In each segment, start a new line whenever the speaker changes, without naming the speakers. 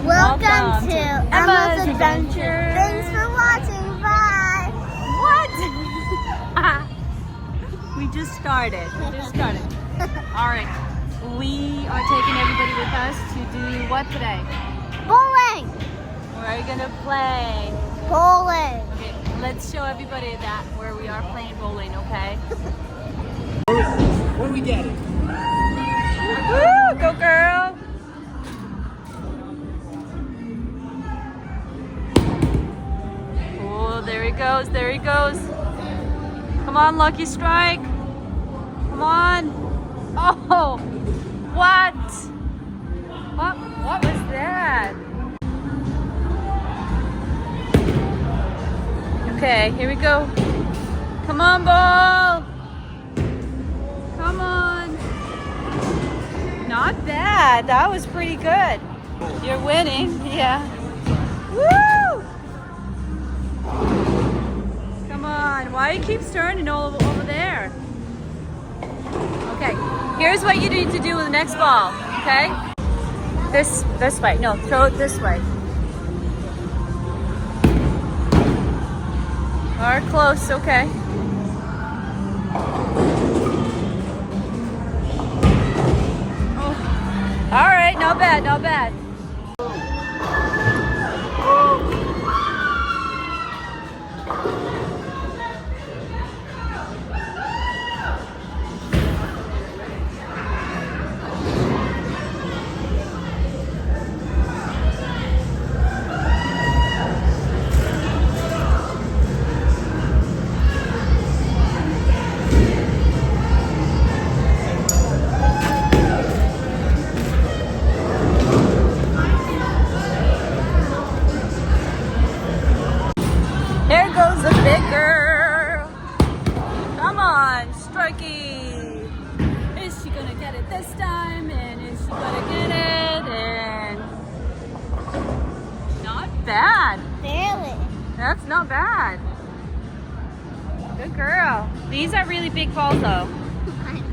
Welcome to
Emma's Adventure.
Thanks for watching. Bye.
What? We just started. All right. We are taking everybody with us to do what today?
Bowling.
We're gonna play.
Bowling.
Okay, let's show everybody that where we are playing bowling, okay?
What are we getting?
Woo! Go girl! Oh, there he goes, there he goes. Come on, Lucky Strike. Come on. Oh, what? What was that? Okay, here we go. Come on, ball. Come on. Not bad. That was pretty good. You're winning. Yeah. Woo! Come on. Why do you keep turning all over there? Okay. Here's what you need to do with the next ball. Okay? This way. No, throw it this way. Or close. Okay. All right, not bad, not bad. There goes the big girl. Come on, Strikey. Is she gonna get it this time? And is she gonna get it? And not bad.
Barely.
That's not bad. Good girl. These are really big balls though.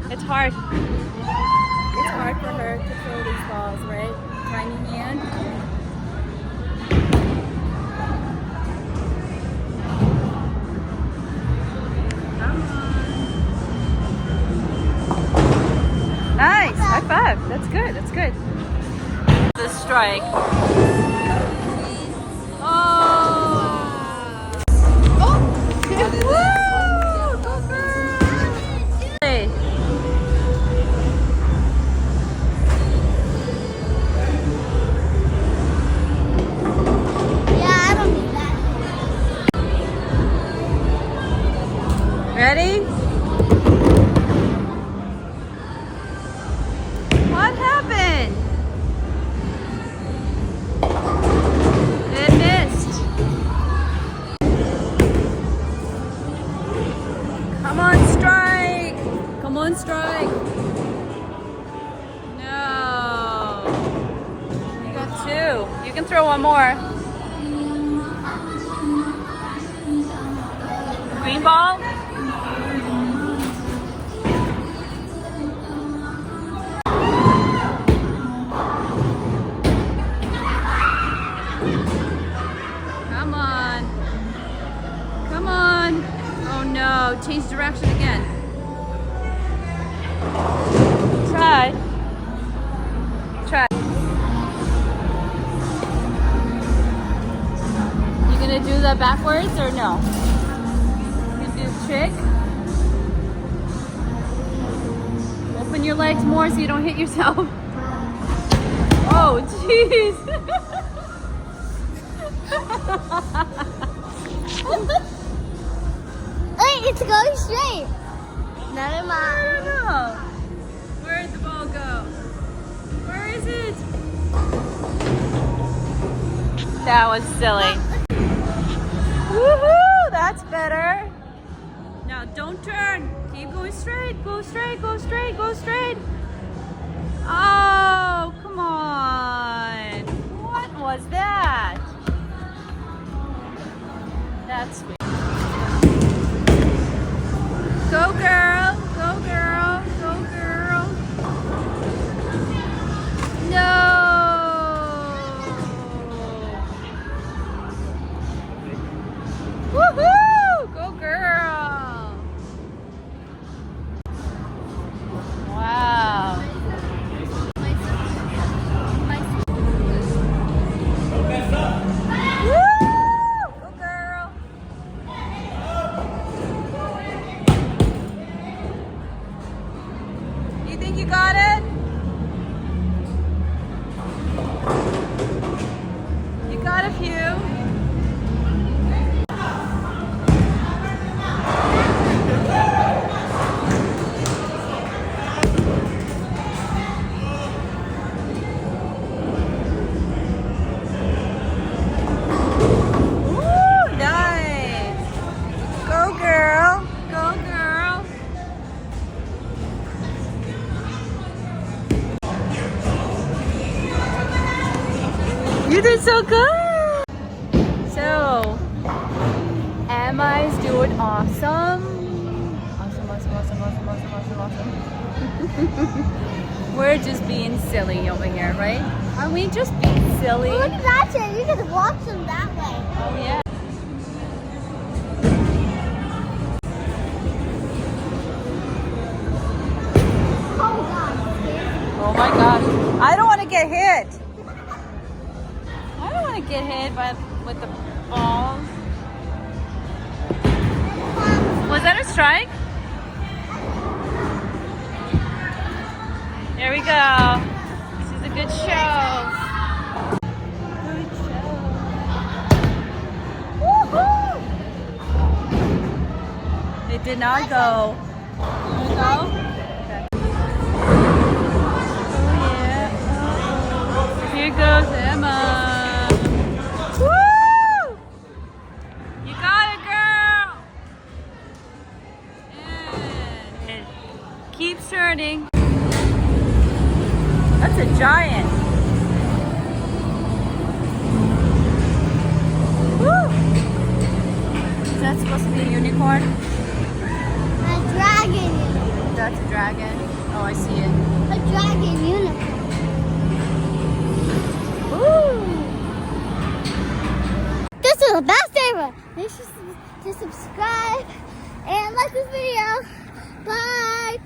It's hard. It's hard for her to throw these balls, right? Tiny hand. Nice, high five. That's good, that's good. The strike. Oh! Woo! Go girl! Hey.
Yeah, I don't need that.
Ready? What happened? It missed. Come on, strike. Come on, strike. No. You got two. You can throw one more. Green ball. Come on. Come on. Oh no, change direction again. Try. You gonna do that backwards or no? You gonna do the trick? Open your legs more so you don't hit yourself. Oh, jeez.
Wait, it's going straight. Never mind.
No. Where did the ball go? Where is it? That was silly. Woohoo! That's better. Now don't turn. Keep going straight. Go straight. Go straight. Go straight. Oh, come on. What was that? That's sweet. Go girl. Go girl. Go girl. No. You did so good. So, Emma's doing awesome. Awesome. We're just being silly over here, right? Are we just being silly?
Look at that shit. You can walk them that way.
Oh, yeah.
Oh, God.
Oh, my gosh. I don't want to get hit. I don't want to get hit with the balls. Was that a strike? There we go. This is a good show. Good show.
Woohoo!
It did not go. Did it go? Okay. Oh yeah. Here goes Emma. Woo! You got it, girl. And keep turning. That's a giant. Woo! Is that supposed to be a unicorn?
A dragon.
That's a dragon. Oh, I see it.
A dragon unicorn.
Woo!
This is the best ever. Make sure to subscribe and like this video. Bye.